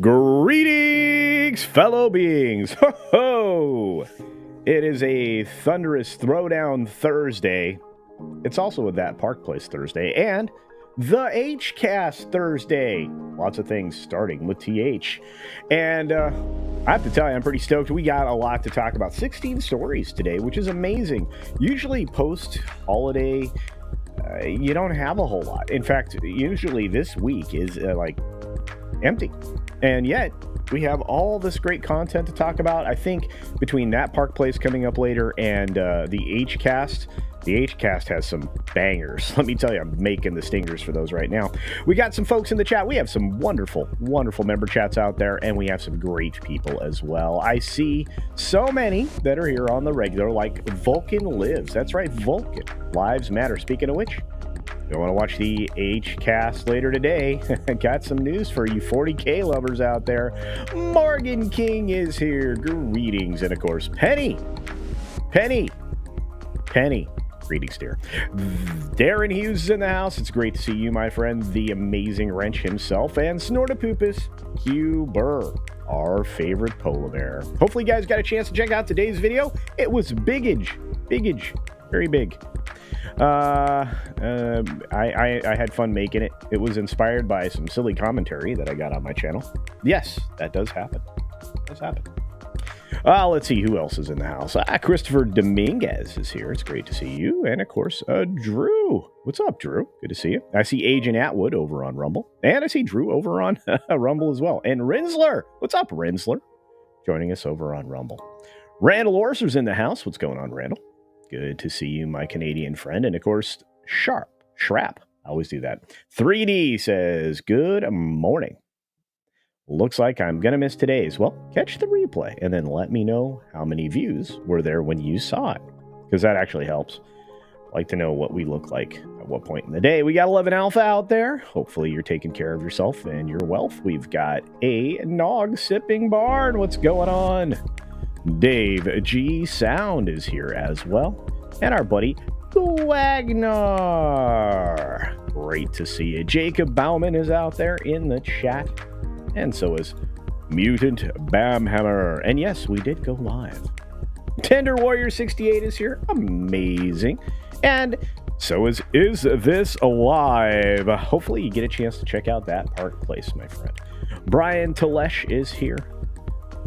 Greetings, fellow beings. Ho ho! It is a thunderous Throwdown Thursday. It's also a That Park Place Thursday and the H-Cast Thursday. Lots of things starting with TH. And I have to tell you, I'm pretty stoked. We got a lot to talk about. 16 stories today, which is amazing. Usually post-holiday, you don't have a whole lot. In fact, usually this week is empty. And yet, we have all this great content to talk about. I think between That Park Place coming up later and the H-Cast has some bangers. Let me tell you, I'm making the stingers for those right now. We got some folks in the chat. We have some wonderful, wonderful member chats out there, and we have some great people as well. I see so many that are here on the regular, like Vulcan Lives. That's right, Vulcan. Lives matter. Speaking of which, if you want to watch the H-Cast later today, I got some news for you 40K lovers out there. Morgan King is here. Greetings. And of course, Penny. Greetings, dear. Darren Hughes is in the house. It's great to see you, my friend. The amazing Wrench himself. And Snortapoopus, Q Burr, our favorite polar bear. Hopefully you guys got a chance to check out today's video. It was bigage, very big. I had fun making it. It was inspired by some silly commentary that I got on my channel. Yes, that does happen. Let's see who else is in the house. Christopher Dominguez is here. It's great to see you. And of course, Drew. What's up, Drew? Good to see you. I see Agent Atwood over on Rumble. And I see Drew over on Rumble as well. And Rinsler. What's up, Rinsler? Joining us over on Rumble. Randall Orser's in the house. What's going on, Randall? Good to see you, my Canadian friend. And of course, Shrap. I always do that. 3D says, good morning. Looks like I'm going to miss today's. Well, catch the replay and then let me know how many views were there when you saw it, because that actually helps. I like to know what we look like at what point in the day. We got 11 Alpha out there. Hopefully you're taking care of yourself and your wealth. We've got a Nog Sipping Barn. What's going on? Dave G Sound is here as well. And our buddy Wagner. Great to see you. Jacob Bauman is out there in the chat. And so is Mutant Bamhammer. And yes, we did go live. Tender Warrior 68 is here. Amazing. And so is This Alive? Hopefully you get a chance to check out That Park Place, my friend. Brian Telesh is here.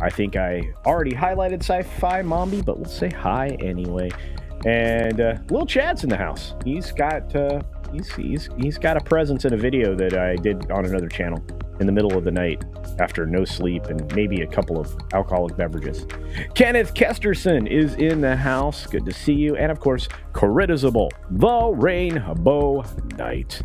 I think I already highlighted Sci-Fi Mombi, but we'll say hi anyway. And Lil Chad's in the house. He's got he's got a presence in a video that I did on another channel in the middle of the night after no sleep and maybe a couple of alcoholic beverages. Kenneth Kesterson is in the house. Good to see you. And of course, Coritizable, the Rainbow Knight.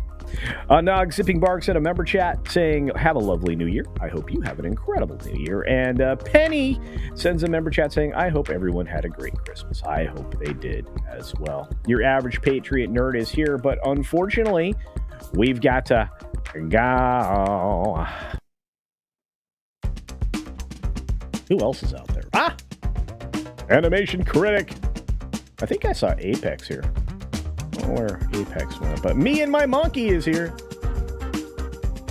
Nog Zipping Bark sent a member chat saying, have a lovely new year. I hope you have an incredible new year. And Penny sends a member chat saying, I hope everyone had a great Christmas. I hope they did as well. Your average Patriot nerd is here, but unfortunately, we've got to go. Who else is out there? Animation Critic. I think I saw Apex here. I don't know where Apex went, but me and my monkey is here.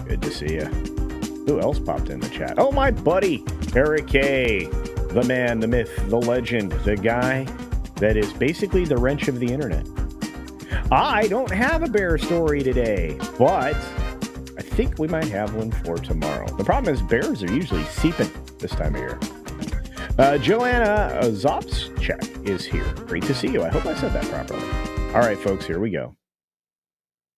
Good to see you. Who else popped in the chat? Oh, my buddy, Eric K. The man, the myth, the legend, the guy that is basically the wrench of the internet. I don't have a bear story today, but I think we might have one for tomorrow. The problem is bears are usually seeping this time of year. Joanna Zopscheck is here. Great to see you. I hope I said that properly. All right, folks, here we go.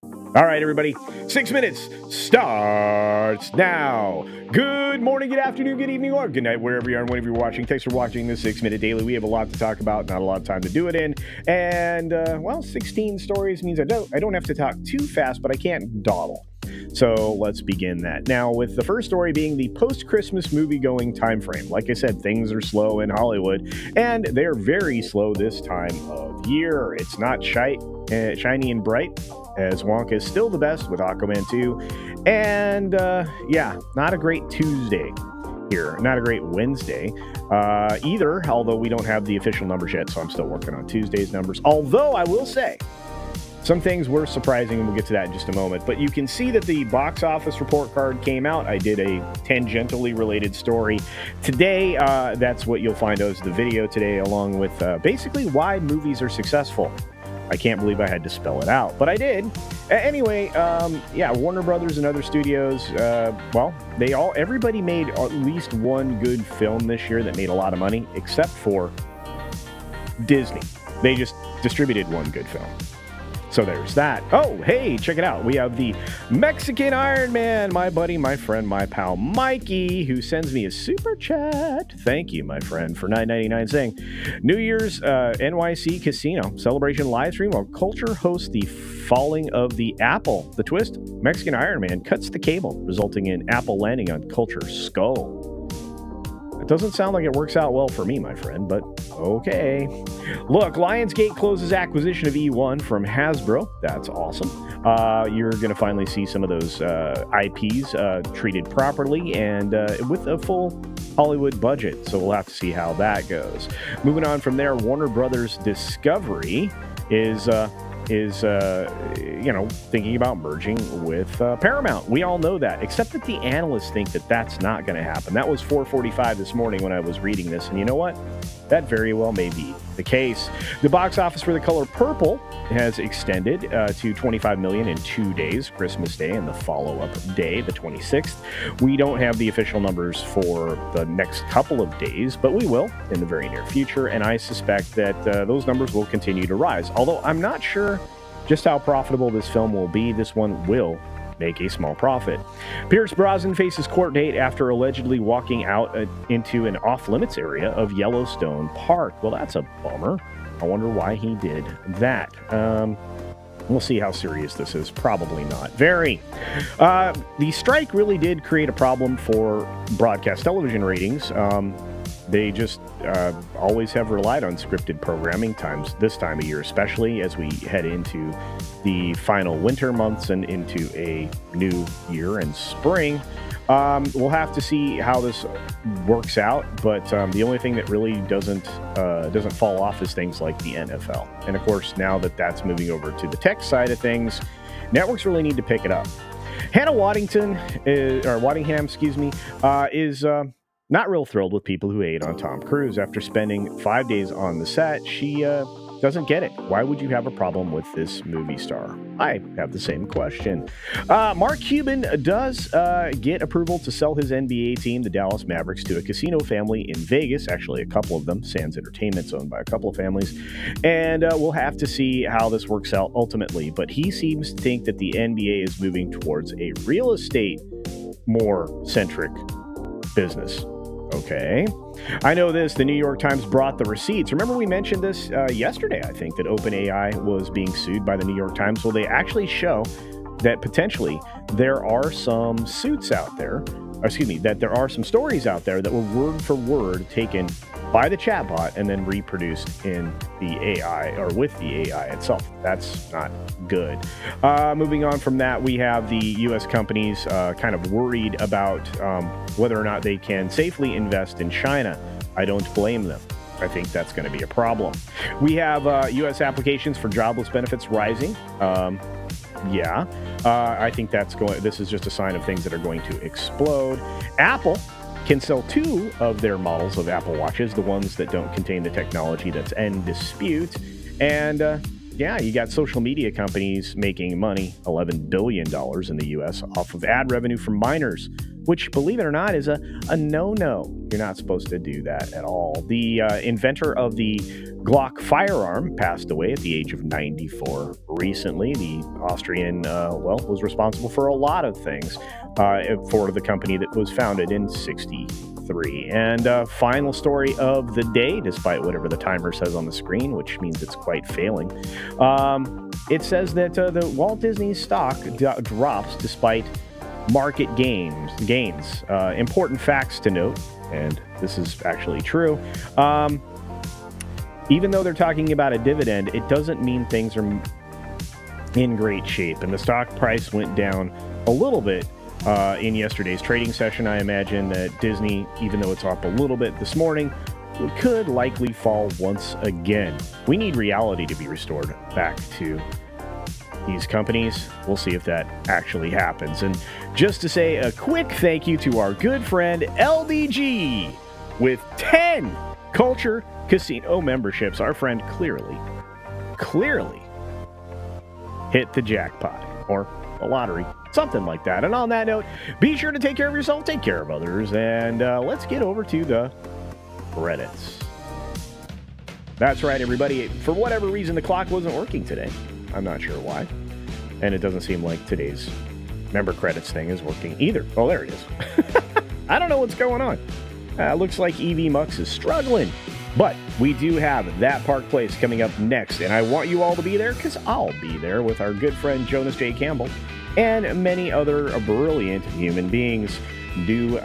All right, everybody. 6 minutes starts now. Good morning, good afternoon, good evening, or good night, wherever you are and whenever you're watching. Thanks for watching this 6 Minute Daily. We have a lot to talk about, not a lot of time to do it in. And, 16 stories means I don't have to talk too fast, but I can't dawdle. So let's begin that. Now, with the first story being the post-Christmas movie-going time frame. Like I said, things are slow in Hollywood, and they're very slow this time of year. It's not shiny and bright, as Wonka is still the best with Aquaman 2. And, not a great Tuesday here. Not a great Wednesday either, although we don't have the official numbers yet, so I'm still working on Tuesday's numbers. Although, I will say, some things were surprising, and we'll get to that in just a moment. But you can see that the box office report card came out. I did a tangentially related story today. That's what you'll find as the video today, along with basically why movies are successful. I can't believe I had to spell it out, but I did. Anyway, Warner Brothers and other studios, everybody made at least one good film this year that made a lot of money, except for Disney. They just distributed one good film. So there's that. Oh, hey, check it out. We have the Mexican Iron Man, my buddy, my friend, my pal, Mikey, who sends me a super chat. Thank you, my friend, for $9.99, saying, New Year's NYC Casino celebration live stream while Culture hosts the falling of the Apple. The twist, Mexican Iron Man cuts the cable, resulting in Apple landing on Culture's skull. It doesn't sound like it works out well for me, my friend, but okay. Look, Lionsgate closes acquisition of E1 from Hasbro. That's awesome. You're going to finally see some of those IPs treated properly and with a full Hollywood budget. So we'll have to see how that goes. Moving on from there, Warner Brothers Discovery is thinking about merging with Paramount. We all know that, except that the analysts think that that's not going to happen. That was 4:45 this morning when I was reading this, and you know what? That very well may be the case. The box office for The Color Purple has extended to $25 million in 2 days, Christmas Day and the follow-up day, the 26th. We don't have the official numbers for the next couple of days, but we will in the very near future, and I suspect that those numbers will continue to rise. Although I'm not sure just how profitable this film will be. This one will make a small profit. Pierce Brosnan faces court date after allegedly walking out into an off-limits area of Yellowstone Park. Well, that's a bummer. I wonder why he did that. We'll see how serious this is. Probably not. Very. The strike really did create a problem for broadcast television ratings. They just always have relied on scripted programming this time of year, especially as we head into the final winter months and into a new year and spring. We'll have to see how this works out, but the only thing that really doesn't fall off is things like the NFL. And of course, now that that's moving over to the tech side of things, networks really need to pick it up. Hannah Waddington, is not real thrilled with people who hate on Tom Cruise. After spending 5 days on the set, she Doesn't get it. Why would you have a problem with this movie star? I have the same question. Mark Cuban does get approval to sell his NBA team, the Dallas Mavericks, to a casino family in Vegas. Actually, a couple of them. Sands Entertainment's owned by a couple of families. And we'll have to see how this works out ultimately. But he seems to think that the NBA is moving towards a real estate more centric business. Okay. I know this. The New York Times brought the receipts. Remember we mentioned this yesterday, I think, that OpenAI was being sued by the New York Times. Well, they actually show that potentially there are some suits out there, that there are some stories out there that were word for word taken by the chatbot and then reproduced in the AI or with the AI itself. That's not good. Moving on from that, we have the U.S. companies kind of worried about whether or not they can safely invest in China. I don't blame them. I think that's going to be a problem. We have U.S. applications for jobless benefits rising. I think this is just a sign of things that are going to explode. Apple can sell 2 of their models of Apple Watches, the ones that don't contain the technology that's in dispute. And you got social media companies making money, $11 billion in the U.S. off of ad revenue from minors, which, believe it or not, is a no-no. You're not supposed to do that at all. The inventor of the Glock firearm passed away at the age of 94 recently. The Austrian, was responsible for a lot of things for the company that was founded in 1963. And final story of the day, despite whatever the timer says on the screen, which means it's quite failing. It says that the Walt Disney stock drops despite market gains. Important facts to note, and this is actually true. Even though they're talking about a dividend, it doesn't mean things are in great shape. And the stock price went down a little bit in yesterday's trading session. I imagine that Disney, even though it's up a little bit this morning, could likely fall once again. We need reality to be restored back to these companies. We'll see if that actually happens. And just to say a quick thank you to our good friend LDG with 10 Culture Casino memberships. Our friend clearly hit the jackpot or a lottery, something like that. And on that note, be sure to take care of yourself, take care of others, and let's get over to the credits. That's right, everybody. For whatever reason, the clock wasn't working today. I'm not sure why. And it doesn't seem like today's member credits thing is working either. Oh, there it is. I don't know what's going on. Looks like EV Mux is struggling. But we do have That Park Place coming up next. And I want you all to be there because I'll be there with our good friend Jonas J. Campbell and many other brilliant human beings. Do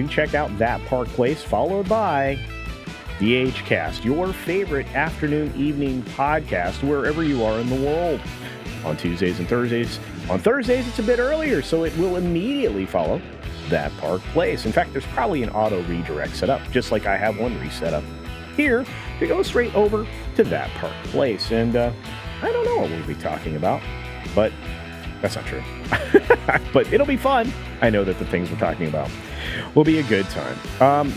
check out That Park Place, followed by the H-Cast, your favorite afternoon, evening podcast, wherever you are in the world, on Tuesdays and Thursdays. On Thursdays, it's a bit earlier, so it will immediately follow That Park Place. In fact, there's probably an auto redirect set up, just like I have one reset up here to go straight over to That Park Place. And I don't know what we'll be talking about, but that's not true. But it'll be fun. I know that the things we're talking about will be a good time.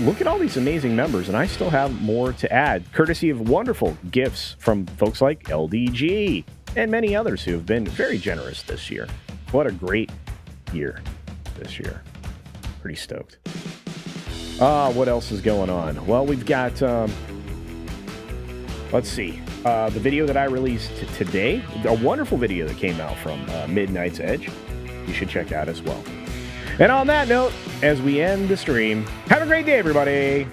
Look at all these amazing members, and I still have more to add, courtesy of wonderful gifts from folks like LDG and many others who have been very generous this year. What a great year this year. Pretty stoked. What else is going on? Well, we've got, let's see, the video that I released today, a wonderful video that came out from Midnight's Edge. You should check out as well. And on that note, as we end the stream, have a great day, everybody.